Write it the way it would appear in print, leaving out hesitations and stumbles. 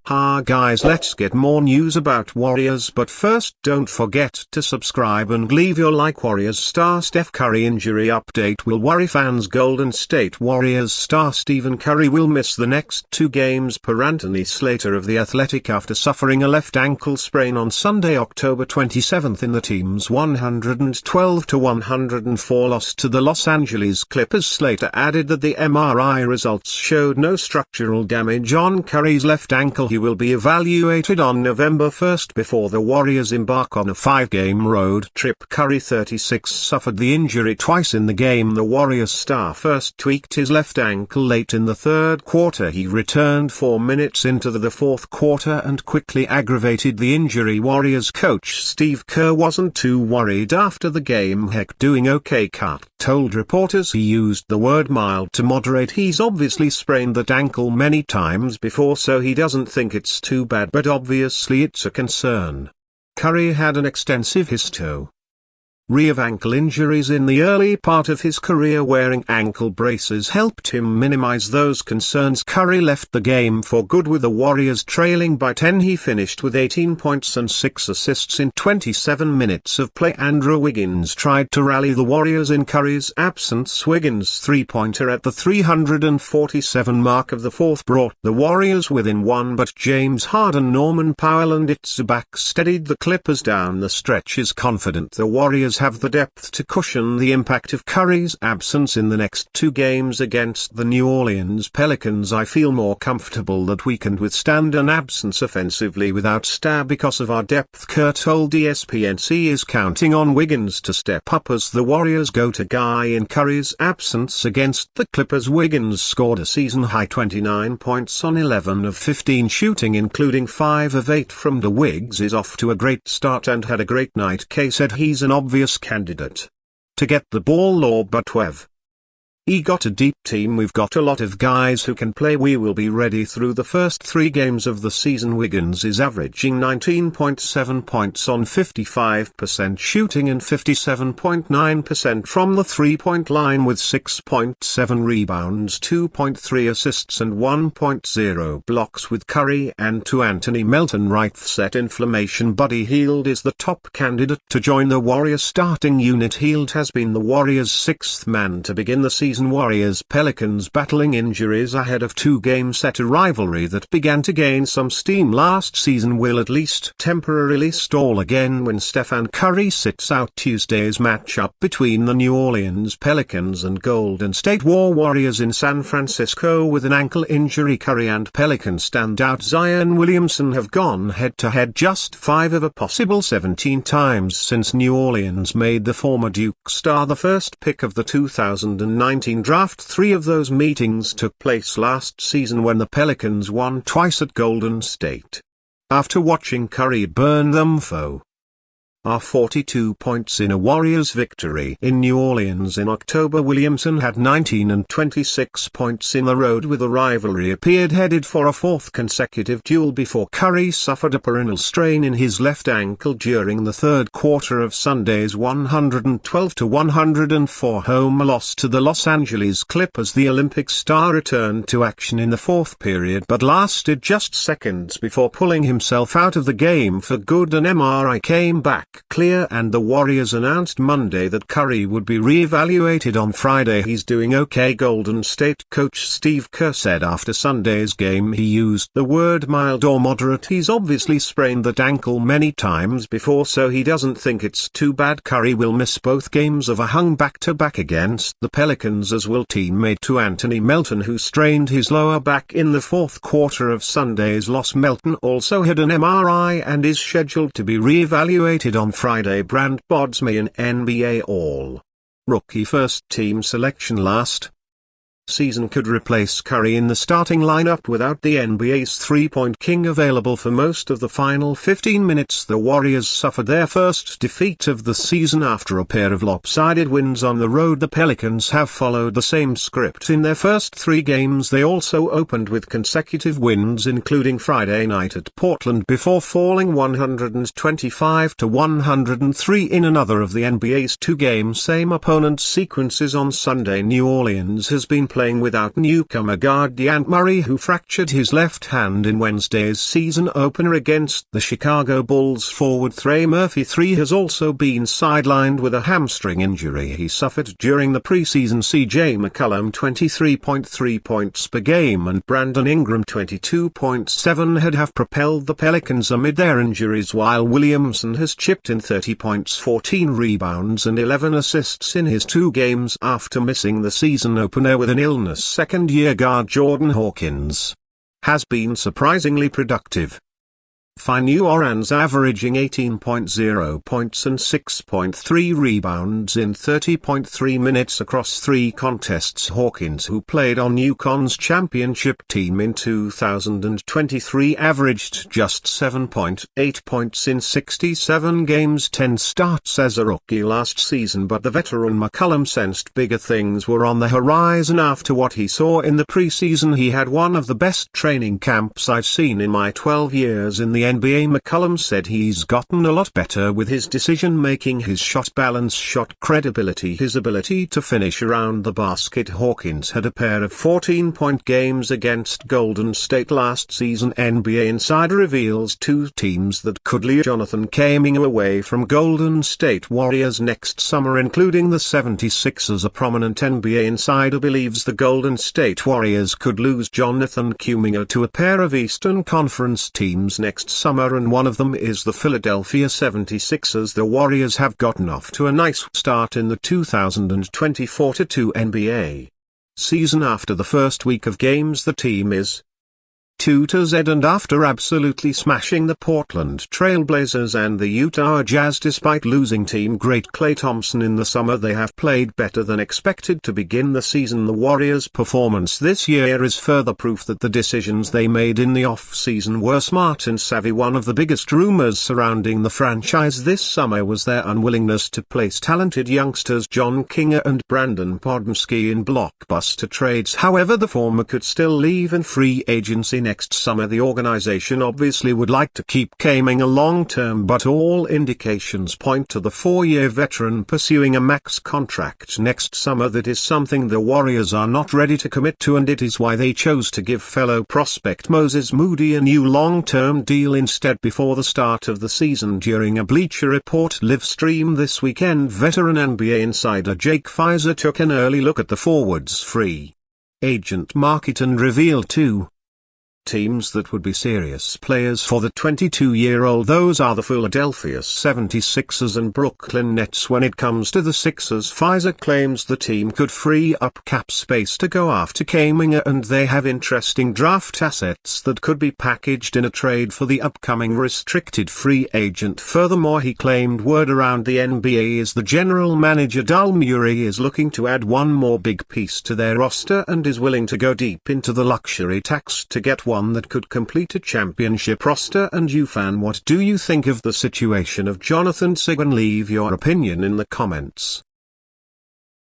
Ha guys, let's get more news about Warriors, but first don't forget to subscribe and leave your like. Warriors star Steph Curry injury update. Will worry fans. Golden State Warriors star Stephen Curry will miss the next 2 games per Anthony Slater of The Athletic after suffering a left ankle sprain on Sunday, October 27 in the team's 112-104 loss to the Los Angeles Clippers. Slater added that the MRI results showed no structural damage on Curry's left ankle. He will be evaluated on November 1 before the Warriors embark on a 5-game road trip. Curry, 36, suffered the injury twice in the game. The Warriors star first tweaked his left ankle late in the third quarter. He returned 4 minutes into the fourth quarter and quickly aggravated the injury. Warriors coach Steve Kerr wasn't too worried after the game. Heck, doing okay. Kerr told reporters he used the word mild to moderate. He's obviously sprained that ankle many times before, so he doesn't think it's too bad, but obviously it's a concern. Curry had an extensive history of ankle injuries in the early part of his career. Wearing ankle braces helped him minimize those concerns. Curry left the game for good with the Warriors trailing by 10. He finished with 18 points and 6 assists in 27 minutes of play. Andrew Wiggins tried to rally the Warriors in Curry's absence. Wiggins' three-pointer at the 347 mark of the fourth brought the Warriors within 1, but James Harden, Norman Powell and Zubac steadied the Clippers down the stretch. Is confident the Warriors have the depth to cushion the impact of Curry's absence in the next 2 games against the New Orleans Pelicans. I feel more comfortable that we can withstand an absence offensively without star because of our depth, Kerr told ESPN. He is counting on Wiggins to step up as the Warriors go-to guy in Curry's absence. Against the Clippers, Wiggins scored a season-high 29 points on 11 of 15 shooting, including 5 of 8 from the. Wiggs is off to a great start and had a great night. K said he's an obvious candidate to get the ball, but we've got a deep team. We've got a lot of guys who can play. We will be ready through the first 3 games of the season. Wiggins is averaging 19.7 points on 55% shooting and 57.9% from the 3-point line, with 6.7 rebounds, 2.3 assists and 1.0 blocks. With Curry and to Anthony Melton right set inflammation, Buddy Hield is the top candidate to join the Warriors starting unit. Hield has been the Warriors' 6th man to begin the season. Warriors Pelicans battling injuries ahead of 2 games set. A rivalry that began to gain some steam last season will at least temporarily stall again when Stephen Curry sits out. Tuesday's matchup between the New Orleans Pelicans and Golden State Warriors in San Francisco. With an ankle injury, Curry and Pelican standout Zion Williamson have gone head-to-head just 5 of a possible 17 times since New Orleans made the former Duke star the first pick of the 2019 draft. 3 of those meetings took place last season when the Pelicans won twice at Golden State. After watching Curry burn them for 42 points in a Warriors victory in New Orleans in October, Williamson had 19 and 26 points in the road with the rivalry appeared headed for a 4th consecutive duel before Curry suffered a perennial strain in his left ankle during the third quarter of Sunday's 112-104 home loss to the Los Angeles Clippers. The Olympic star returned to action in the 4th period but lasted just seconds before pulling himself out of the game for good. An MRI came back clear and the Warriors announced Monday that Curry would be re-evaluated on Friday. He's doing okay, Golden State coach Steve Kerr said after Sunday's game. He used the word mild or moderate. He's obviously sprained that ankle many times before, so he doesn't think it's too bad. Curry will miss both games of a hung back-to-back against the Pelicans, as will teammate to Anthony Melton, who strained his lower back in the 4th quarter of Sunday's loss. Melton also had an MRI and is scheduled to be re-evaluated on Friday. Brand Bodsme, an NBA All-Rookie first-team selection last season, could replace Curry in the starting lineup without the NBA's three-point king available for most of the final 15 minutes. The Warriors suffered their first defeat of the season after a pair of lopsided wins on the road. The Pelicans have followed the same script in their first 3 games. They also opened with consecutive wins, including Friday night at Portland, before falling 125-103 in another of the NBA's 2-game same opponent sequences on Sunday. New Orleans has been playing without newcomer guard DeAnt Murray, who fractured his left hand in Wednesday's season opener against the Chicago Bulls. Forward Trey Murphy III has also been sidelined with a hamstring injury he suffered during the preseason. CJ McCollum 23.3 points per game and Brandon Ingram 22.7 have propelled the Pelicans amid their injuries, while Williamson has chipped in 30 points, 14 rebounds and 11 assists in his 2 games after missing the season opener with an illness. Second-year guard Jordan Hawkins has been surprisingly productive. For New Orleans, averaging 18.0 points and 6.3 rebounds in 30.3 minutes across 3 contests. Hawkins, who played on UConn's championship team in 2023, averaged just 7.8 points in 67 games, 10 starts as a rookie last season, but the veteran McCollum sensed bigger things were on the horizon after what he saw in the preseason. He had one of the best training camps I've seen in my 12 years in the NBA. McCollum said he's gotten a lot better with his decision-making, his shot balance, shot credibility, his ability to finish around the basket. Hawkins had a pair of 14-point games against Golden State last season. NBA Insider reveals 2 teams that could lure Jonathan Kuminga away from Golden State Warriors next summer, including the 76ers. A prominent NBA insider believes the Golden State Warriors could lose Jonathan Kuminga to a pair of Eastern Conference teams next summer, and one of them is the Philadelphia 76ers. The Warriors have gotten off to a nice start in the 2024-2 NBA season. After the first week of games, the team is 2-0, and after absolutely smashing the Portland Trail Blazers and the Utah Jazz despite losing team great Klay Thompson in the summer, they have played better than expected to begin the season. The Warriors' performance this year is further proof that the decisions they made in the off-season were smart and savvy. One of the biggest rumors surrounding the franchise this summer was their unwillingness to place talented youngsters John Kuminga and Brandon Podmski in blockbuster trades. However, the former could still leave in free agency next summer. The organization obviously would like to keep Kuminga long-term, but all indications point to the 4-year veteran pursuing a max contract next summer. That is something the Warriors are not ready to commit to, and it is why they chose to give fellow prospect Moses Moody a new long-term deal instead before the start of the season. During a Bleacher Report live stream this weekend, veteran NBA insider Jake Fizer took an early look at the forwards' free agent market and revealed 2 teams that would be serious players for the 22-year-old. Those are the Philadelphia 76ers and Brooklyn Nets. When it comes to the Sixers, Fizer claims the team could free up cap space to go after Kuminga, and they have interesting draft assets that could be packaged in a trade for the upcoming restricted free agent. Furthermore, he claimed word around the NBA is the general manager Daryl Morey is looking to add one more big piece to their roster and is willing to go deep into the luxury tax to get one that could complete a championship roster. And you fan, what do you think of the situation of Jonathan Kuminga? Leave your opinion in the comments.